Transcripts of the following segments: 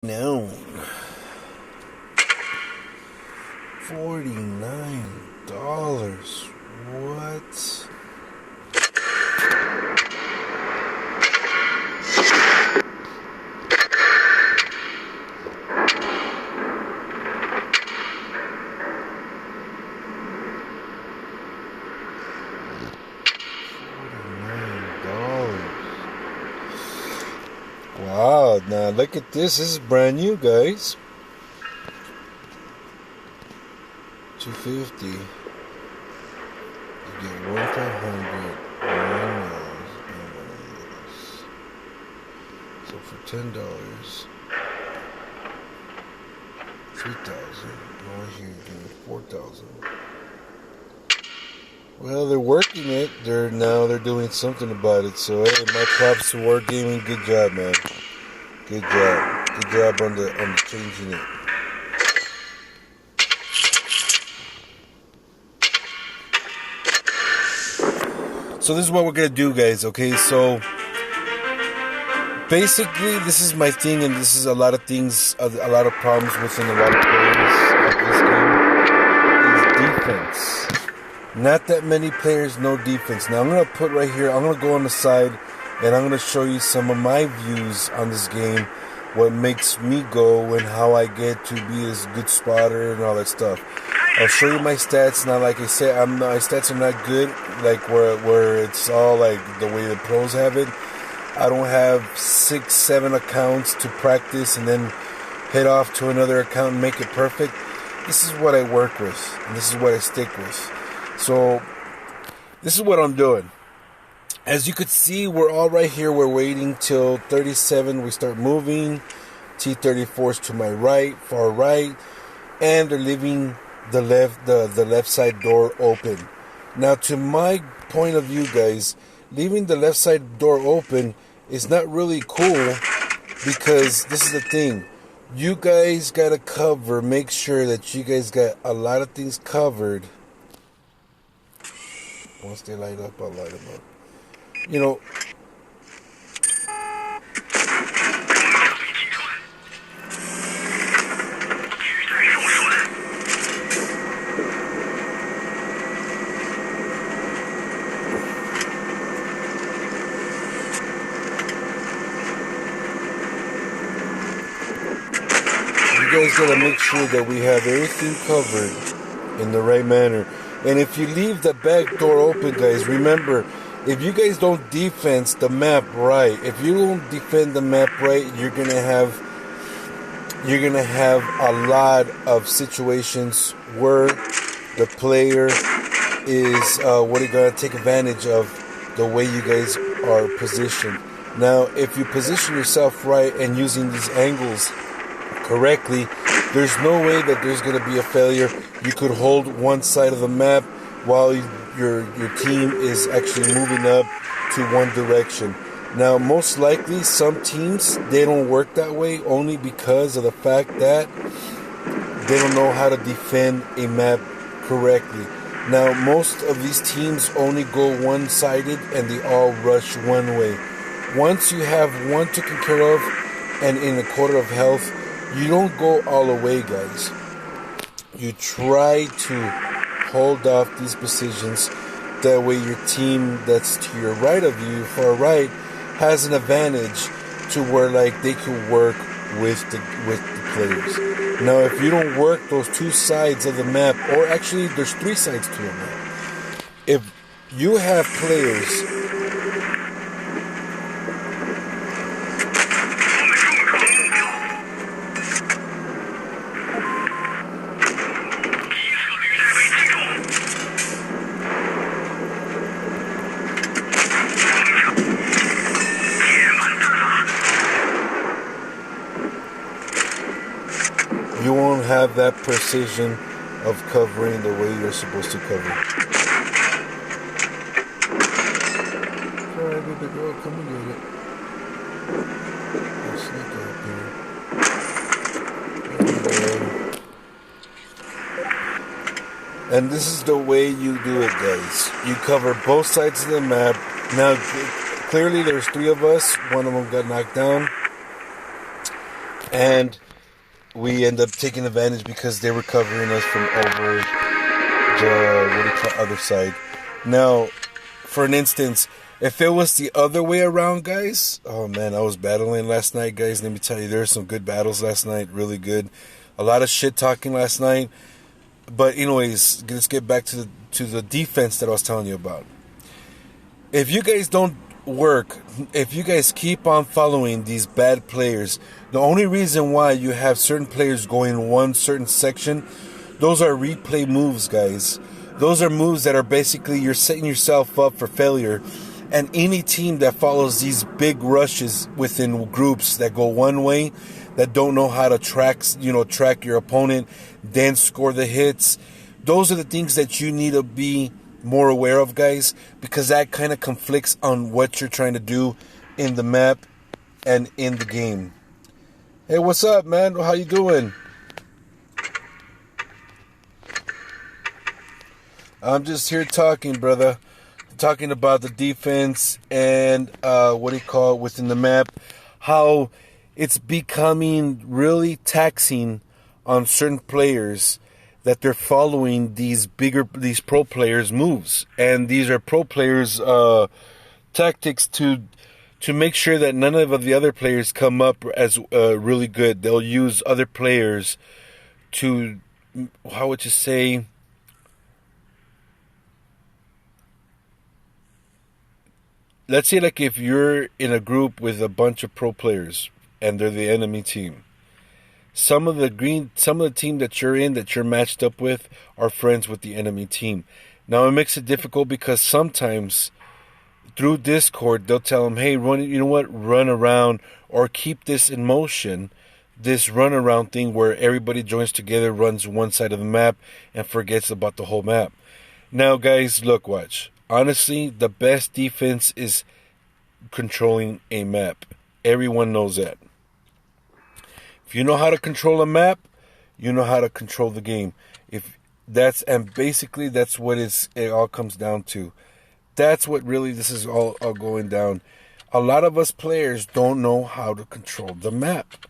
Known. $49. What? Wow, now look at this. This is brand new, guys. $250. You get one for $100, and one of these. So for $10, 3,000. Now here you do 4,000. Well, they're working it. They're doing something about it. So hey, my props to Wargaming. Good job, man. Good job. Good job on the changing it. So this is what we're gonna do, guys. Okay, so basically this is my thing, and this is a lot of things, a lot of problems within a lot of players of this game is defense. Not that many players know defense. Now I'm gonna put right here. I'm gonna go on the side, and I'm gonna show you some of my views on this game, what makes me go, and how I get to be this good spotter and all that stuff. I'll show you my stats. Now, like I said, my stats are not good, like where it's all like the way the pros have it. I don't have 6, 7 accounts to practice and then head off to another account and make it perfect. This is what I work with, and this is what I stick with. So this is what I'm doing. As you could see, we're all right here. We're waiting till 37. We start moving. T-34's to my right, far right, and they're leaving the left side door open. Now, to my point of view, guys, leaving the left side door open is not really cool, because this is the thing. You guys gotta cover. Make sure that you guys got a lot of things covered. Once they light up, I'll light them up. You know, you guys gotta make sure that we have everything covered in the right manner. And if you leave the back door open, guys, remember, if you guys don't defense the map right, if you don't defend the map right, you're gonna have a lot of situations where the player is gonna take advantage of the way you guys are positioned. Now, if you position yourself right and using these angles correctly, there's no way that there's going to be a failure. You could hold one side of the map while your team is actually moving up to one direction. Now, most likely, some teams, they don't work that way, only because of the fact that they don't know how to defend a map correctly. Now, most of these teams only go one-sided, and they all rush one way. Once you have one taken care of and in a quarter of health, you don't go all the way, guys. You try to hold off these positions. That way your team that's to your right of you, far right, has an advantage to where like they can work with the players. Now, if you don't work those two sides of the map, or actually there's 3 sides to a map. If you have players you won't have that precision of covering the way you're supposed to cover. Alright, baby girl, come and get it. Let's sneak up here. And this is the way you do it, guys. You cover both sides of the map. Now, clearly there's 3 of us. One of them got knocked down. and we end up taking advantage because they were covering us from over the other side. Now, for an instance, if it was the other way around, guys, oh man, I was battling last night, guys. Let me tell you, there were some good battles last night, really good. A lot of shit talking last night. But anyways, let's get back to the defense that I was telling you about. If you guys don't work, if you guys keep on following these bad players, the only reason why you have certain players going in one certain section, those are replay moves, guys. Those are moves that are basically you're setting yourself up for failure. And any team that follows these big rushes within groups that go one way, that don't know how to track your opponent, then score the hits, those are the things that you need to be more aware of, guys, because that kind of conflicts on what you're trying to do in the map and in the game. Hey, what's up, man? How you doing? I'm just here talking, brother. Talking about the defense and within the map, how it's becoming really taxing on certain players that they're following these pro players' moves, and these are pro players' tactics to make sure that none of the other players come up as really good. They'll use other players to, how would you say, let's say like if you're in a group with a bunch of pro players and they're the enemy team. Some of the team that you're in, that you're matched up with, are friends with the enemy team. Now it makes it difficult because sometimes through Discord they'll tell them, "Hey, run around or keep this in motion." This run around thing where everybody joins together, runs one side of the map, and forgets about the whole map. Now, guys, look, watch. Honestly, the best defense is controlling a map. Everyone knows that. If you know how to control a map, you know how to control the game. Basically that's what it all comes down to. That's what really this is all going down. A lot of us players don't know how to control the map.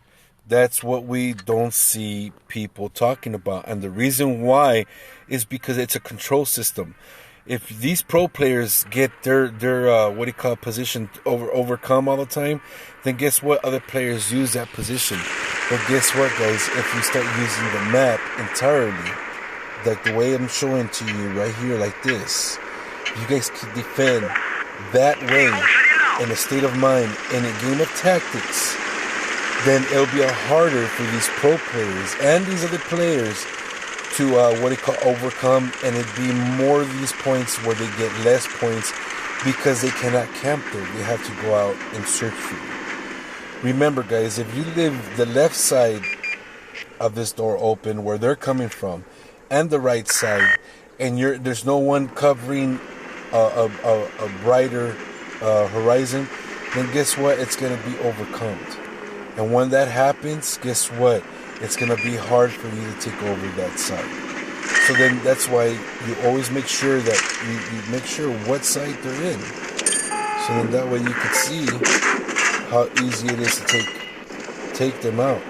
That's what we don't see people talking about. And the reason why is because it's a control system. If these pro players get their position overcome all the time, then guess what? Other players use that position. But guess what, guys? If you start using the map entirely, like the way I'm showing to you right here, like this, you guys can defend that way in a state of mind in a game of tactics, then it'll be harder for these pro players and these other players to overcome, and it'd be more of these points where they get less points because they cannot camp there. They have to go out and search for you. Remember, guys, if you leave the left side of this door open where they're coming from, and the right side, and there's no one covering a brighter horizon, then guess what? It's going to be overcome. And when that happens, guess what? It's going to be hard for you to take over that side. So then that's why you always make sure that you make sure what side they're in. So then that way you can see how easy it is to take them out.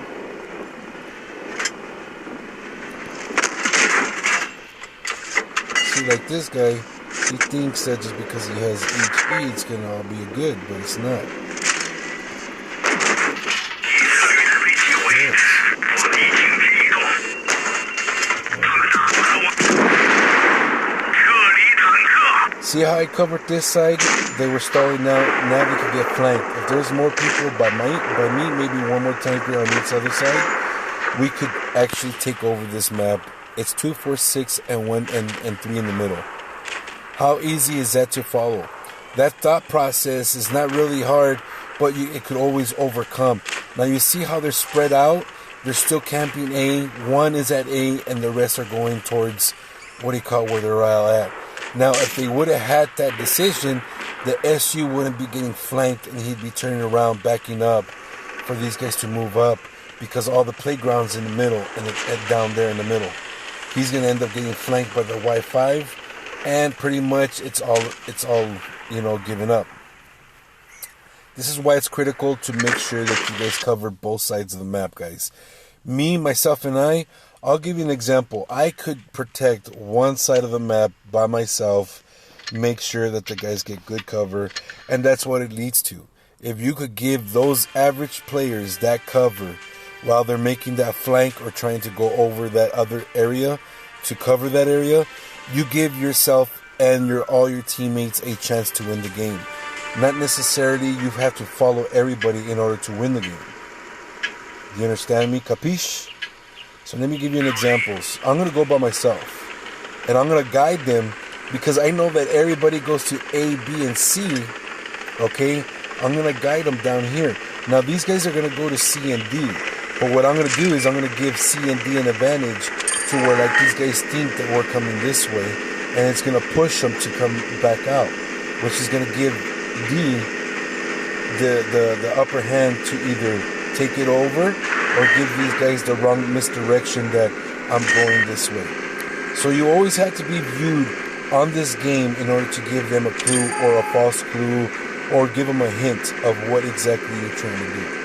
See, like this guy, he thinks that just because he has HP, it's going to all be good, but it's not. See how I covered this side? They were stalling now. Now they can get flanked. If there's more people by me, maybe one more tanker on each other side, we could actually take over this map. It's 2, 4, 6, and 1 and 3 in the middle. How easy is that to follow? That thought process is not really hard, but it could always overcome. Now you see how they're spread out? They're still camping A. One is at A, and the rest are going towards where they're all at. Now, if they would have had that decision, the SU wouldn't be getting flanked, and he'd be turning around, backing up for these guys to move up, because all the playground's in the middle and down there in the middle. He's going to end up getting flanked by the Y5, and pretty much it's all given up. This is why it's critical to make sure that you guys cover both sides of the map, guys. Me, myself, and I'll give you an example. I could protect one side of the map by myself, make sure that the guys get good cover, and that's what it leads to. If you could give those average players that cover while they're making that flank or trying to go over that other area to cover that area, you give yourself and all your teammates a chance to win the game. Not necessarily you have to follow everybody in order to win the game. Do you understand me? Capiche? So let me give you an example. I'm going to go by myself. And I'm going to guide them because I know that everybody goes to A, B, and C. Okay? I'm going to guide them down here. Now these guys are going to go to C and D. But what I'm going to do is I'm going to give C and D an advantage to where like these guys think that we're coming this way. And it's going to push them to come back out. Which is going to give D the upper hand to either take it over or give these guys the wrong misdirection that I'm going this way. So you always have to be viewed on this game in order to give them a clue or a false clue or give them a hint of what exactly you're trying to do.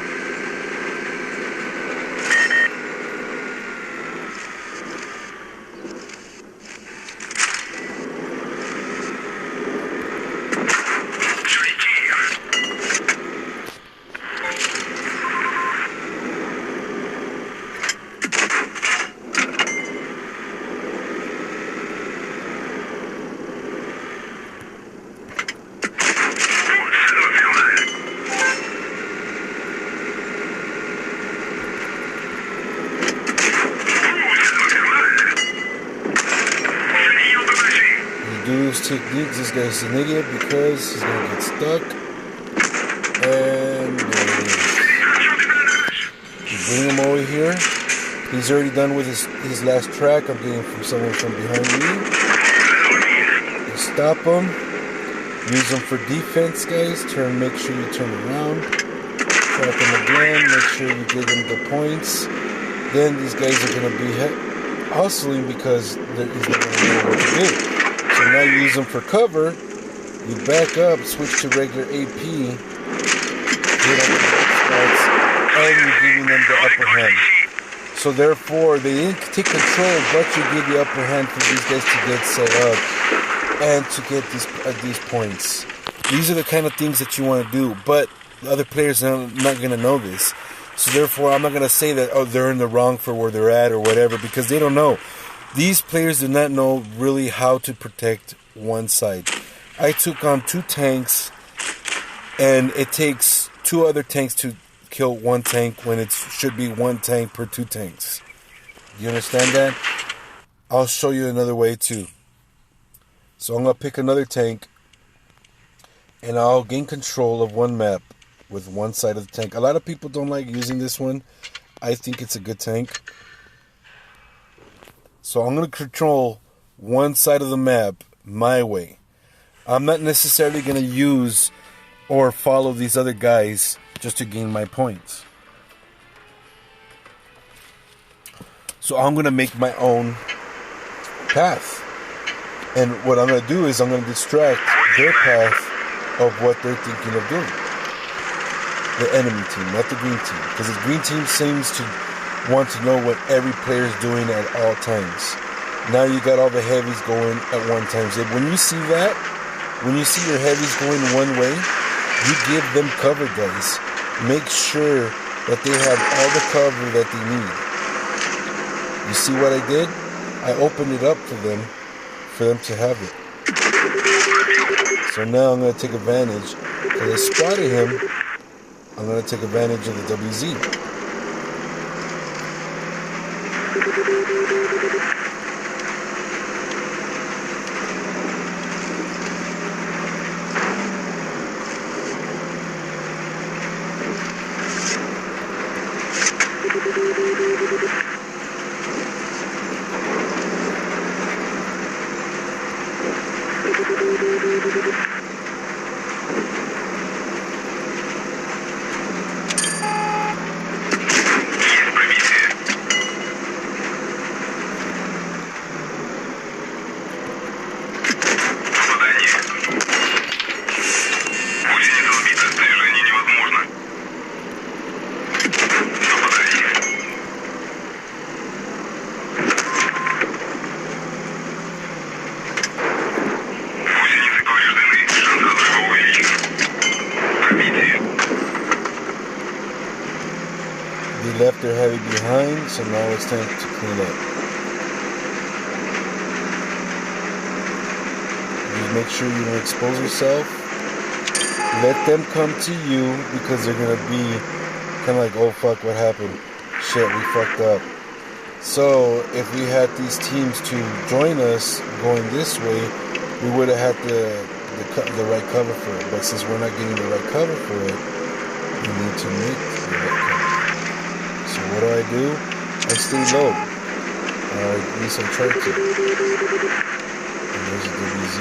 Techniques. This guy's an idiot because he's gonna get stuck. And you bring him over here. He's already done with his last track. I'm getting from someone from behind me. You stop him. Use him for defense, guys. Make sure you turn around. Track him again. Make sure you give him the points. Then these guys are gonna be hustling because he's not gonna know what to do. So now you use them for cover, you back up, switch to regular AP, get on the spots, and you're giving them the upper hand. So therefore, they didn't take control, but you give the upper hand for these guys to get set up and to get these points. These are the kind of things that you want to do, but the other players are not going to know this. So therefore, I'm not going to say that, oh, they're in the wrong for where they're at or whatever, because they don't know. These players do not know really how to protect one side. I took on 2 tanks, and it takes 2 other tanks to kill 1 tank when it should be 1 tank per 2 tanks. You understand that? I'll show you another way too. So I'm going to pick another tank, and I'll gain control of one map with one side of the tank. A lot of people don't like using this one. I think it's a good tank. So I'm going to control one side of the map my way. I'm not necessarily going to use or follow these other guys just to gain my points. So I'm going to make my own path. And what I'm going to do is I'm going to distract their path of what they're thinking of doing. The enemy team, not the green team. Because the green team seems to want to know what every player is doing at all times. Now you got all the heavies going at one time. So when you see that, when you see your heavies going one way, you give them cover, guys. Make sure that they have all the cover that they need. You see what I did? I opened it up for them to have it. So now I'm going to take advantage. Because I spotted him, I'm going to take advantage of the WZ. left their heavy behind, so now it's time to clean up. Just make sure you don't expose yourself. Let them come to you, because they're going to be kind of like, oh fuck, what happened? Shit, we fucked up. So if we had these teams to join us going this way, we would have had the right cover for it. But since we're not getting the right cover for it, we need to make the right cover. So what do? I stay low. At least I try to. And there's a WZ.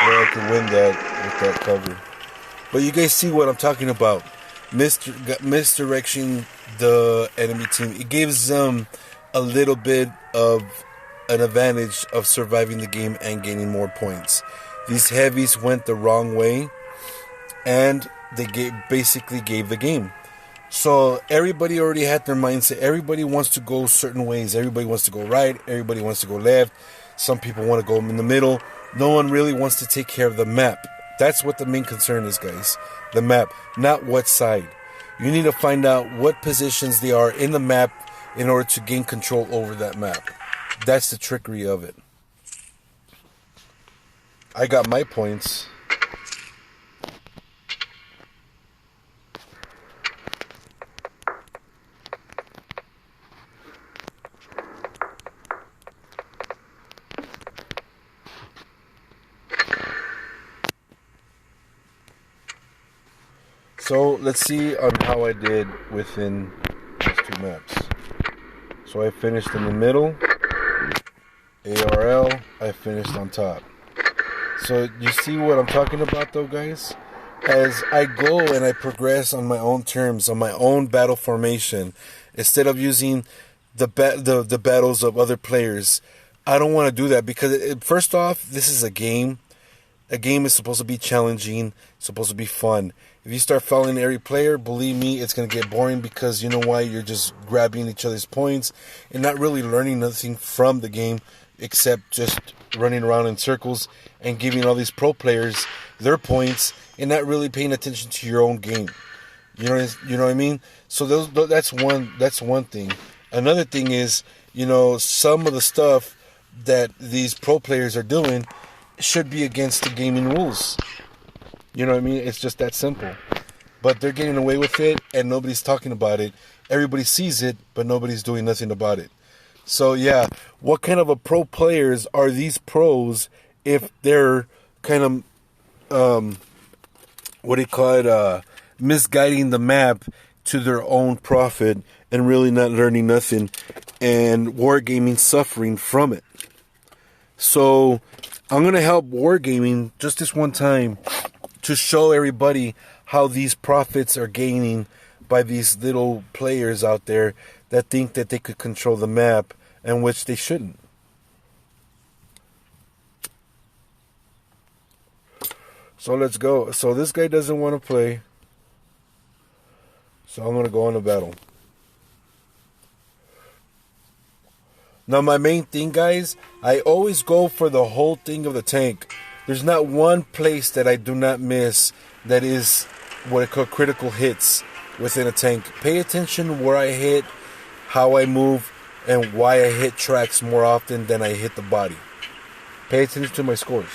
I can win that with that cover. But you guys see what I'm talking about. Misdirection the enemy team. It gives them a little bit of an advantage of surviving the game and gaining more points. These heavies went the wrong way, and they basically gave the game. So everybody already had their mindset. Everybody wants to go certain ways. Everybody wants to go right. Everybody wants to go left. Some people want to go in the middle. No one really wants to take care of the map. That's what the main concern is, guys. The map, not what side. You need to find out what positions they are in the map in order to gain control over that map. That's the trickery of it. I got my points. So let's see on how I did within these two maps. So I finished in the middle. ARL, I finished on top. So you see what I'm talking about though, guys? As I go and I progress on my own terms, on my own battle formation, instead of using the battles of other players, I don't want to do that because first off, this is a game. A game is supposed to be challenging, supposed to be fun. If you start following every player, believe me, it's going to get boring because you know why? You're just grabbing each other's points and not really learning nothing from the game except just running around in circles and giving all these pro players their points and not really paying attention to your own game. You know what I mean? So that's one thing. Another thing is, some of the stuff that these pro players are doing should be against the gaming rules. You know what I mean? It's just that simple. But they're getting away with it and nobody's talking about it. Everybody sees it, but nobody's doing nothing about it. So yeah, what kind of a pro players are these pros if they're kind of misguiding the map to their own profit and really not learning nothing and wargaming suffering from it. So I'm going to help wargaming just this one time to show everybody how these profits are gaining by these little players out there that think that they could control the map, and which they shouldn't. So let's go. So this guy doesn't want to play. So I'm going to go on a battle. Now my main thing, guys, I always go for the whole thing of the tank. There's not one place that I do not miss that is what I call critical hits within a tank. Pay attention where I hit, how I move, and why I hit tracks more often than I hit the body. Pay attention to my scores.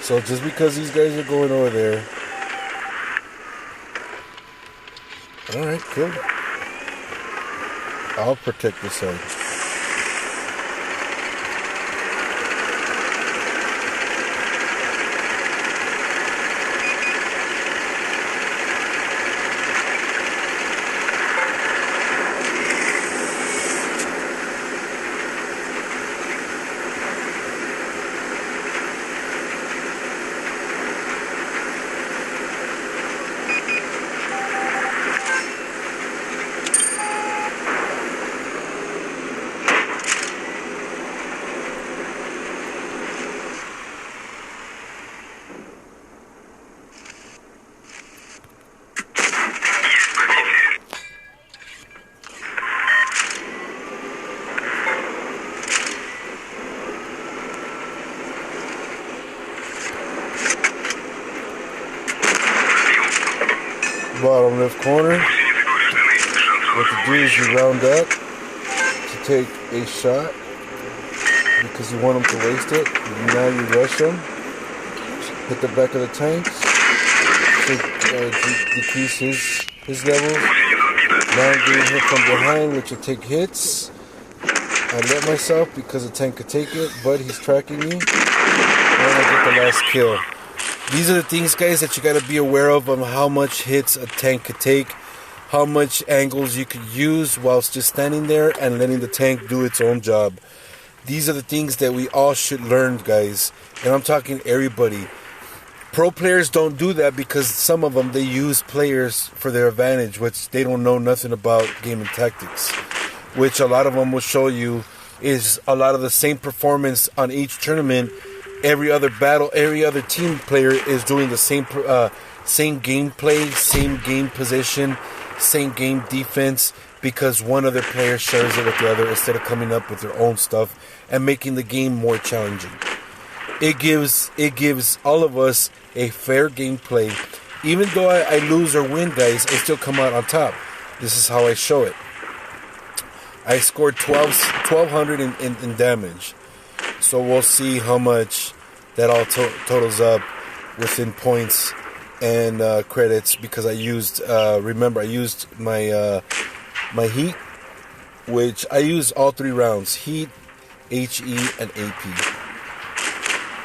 So just because these guys are going over there. Alright, cool. I'll protect this side. left corner. What to do is you round up to take a shot because you want them to waste it. Now you rush them, hit the back of the tanks to decrease his level. Now I'm getting hit from behind, which will take hits. I let myself because the tank could take it, but he's tracking me, and I get the last kill. These are the things, guys, that you got to be aware of on how much hits a tank could take, how much angles you could use whilst just standing there and letting the tank do its own job. These are the things that we all should learn, guys, and I'm talking everybody. Pro players don't do that because some of them, they use players for their advantage, which they don't know nothing about game and tactics, which a lot of them will show you is a lot of the same performance on each tournament. Every other battle, every other team player is doing the same gameplay, same game position, same game defense, because one other player shares it with the other instead of coming up with their own stuff and making the game more challenging. It gives all of us a fair gameplay. Even though I lose or win, guys, I still come out on top. This is how I show it. I scored 1,200 in damage. So we'll see how much that all totals up within points and credits, because I used, remember, I used my my heat, which I used all 3 rounds: heat, HE, and AP.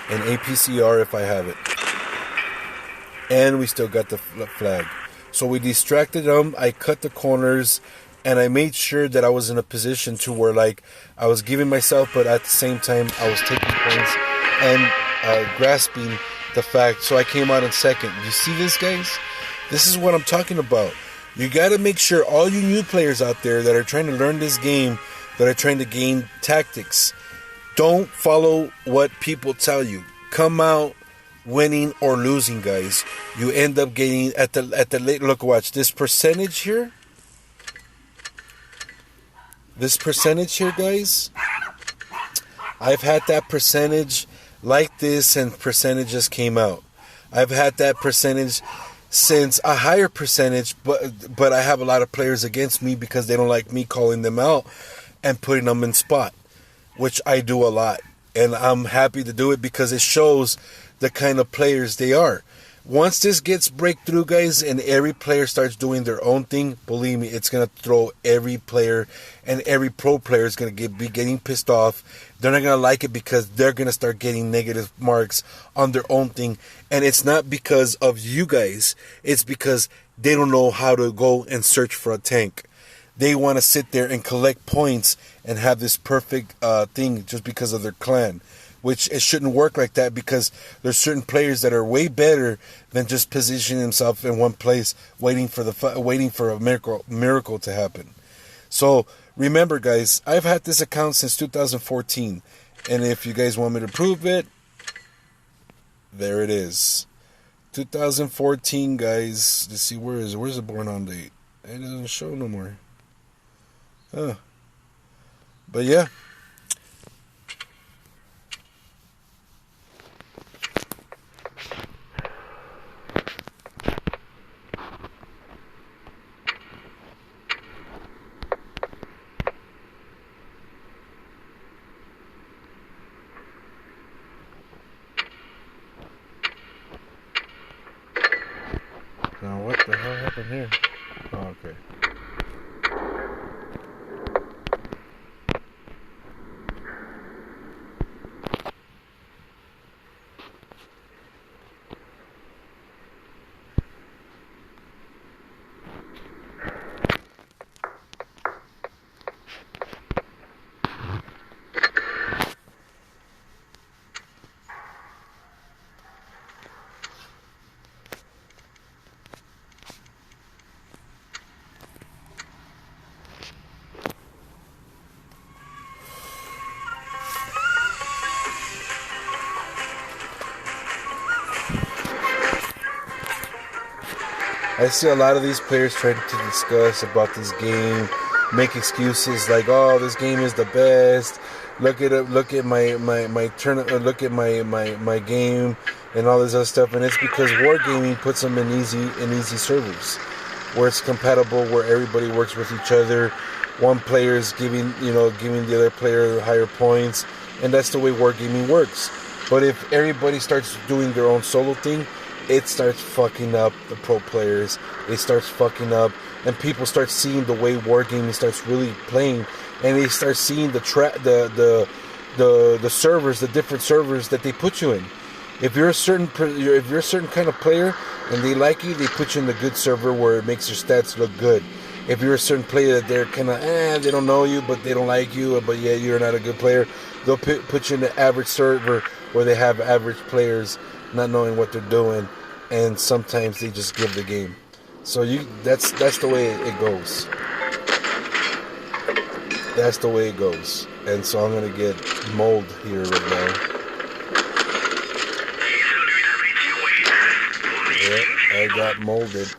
And APCR if I have it. And we still got the flag. So we distracted them, I cut the corners, and I made sure that I was in a position to where, like, I was giving myself, but at the same time I was taking points and grasping the fact. So I came out in second. You see this, guys? This is what I'm talking about. You got to make sure, all you new players out there that are trying to learn this game, that are trying to gain tactics, don't follow what people tell you. Come out winning or losing, guys. You end up getting at the late. Look, watch this percentage here. This percentage here, guys. I've had that percentage like this, and percentages came out. I've had that percentage since a higher percentage, but I have a lot of players against me because they don't like me calling them out and putting them in spot, which I do a lot. And I'm happy to do it because it shows the kind of players they are. Once this gets breakthrough, guys, and every player starts doing their own thing, believe me, it's going to throw every player, and every pro player is going to be getting pissed off. They're not going to like it because they're going to start getting negative marks on their own thing. And it's not because of you guys. It's because they don't know how to go and search for a tank. They want to sit there and collect points and have this perfect thing just because of their clan. Which it shouldn't work like that, because there's certain players that are way better than just positioning themselves in one place, waiting for a miracle to happen. So remember, guys, I've had this account since 2014, and if you guys want me to prove it, there it is, 2014, guys. Let's see, where's the born on date? It doesn't show no more. Huh. But yeah. Now what the hell happened here? Oh, okay. I see a lot of these players trying to discuss about this game, make excuses like, "Oh, this game is the best. Look at my turn. Look at my game and all this other stuff." And it's because wargaming puts them in easy servers. where it's compatible, where everybody works with each other. One player is giving the other player higher points, and that's the way wargaming works. But if everybody starts doing their own solo thing, it starts fucking up the pro players. It starts fucking up, and people start seeing the way wargaming starts really playing, and they start seeing the servers, the different servers that they put you in. If you're a certain kind of player and they like you, they put you in the good server where it makes your stats look good. If you're a certain player that they're kind of they don't know you, but they don't like you, but yeah, you're not a good player, they'll put you in the average server where they have average players not knowing what they're doing, and sometimes they just give the game. So that's the way it goes. That's the way it goes. And so I'm gonna get mold here right now. Yeah, I got molded.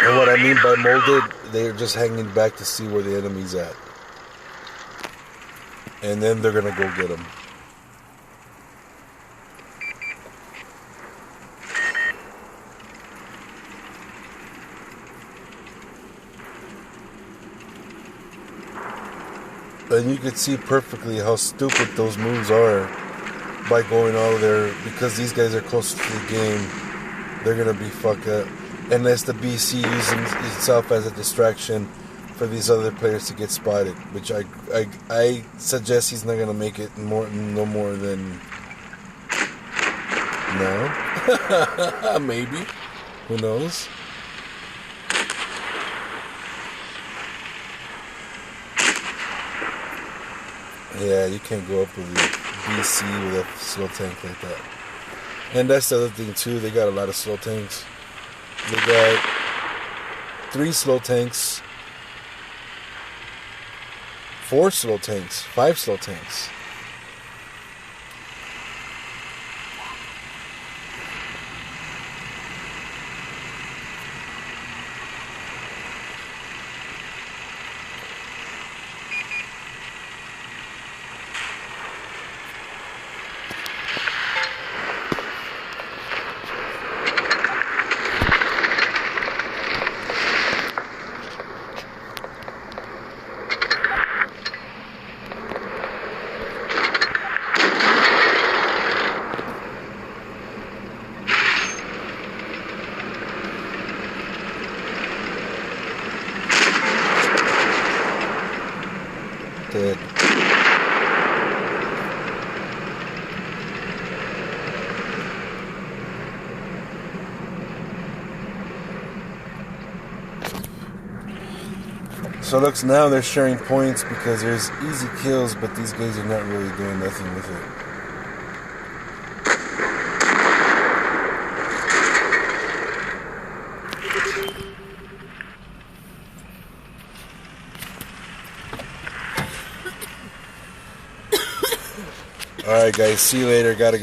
And what I mean by molded, they're just hanging back to see where the enemy's at. And then they're gonna go get them. And you can see perfectly how stupid those moves are by going all there, because these guys are closer to the game. They're gonna be fucked up. Unless the BC using itself as a distraction for these other players to get spotted, which I suggest he's not gonna make it no more than no. Maybe. Who knows? Yeah, you can't go up with the BC with a slow tank like that. And that's the other thing too, they got a lot of slow tanks. They got 3 slow tanks, 4 slow tanks, 5 slow tanks. Dead. So looks now they're sharing points because there's easy kills, but these guys are not really doing nothing with it. Alright guys, see you later, gotta go.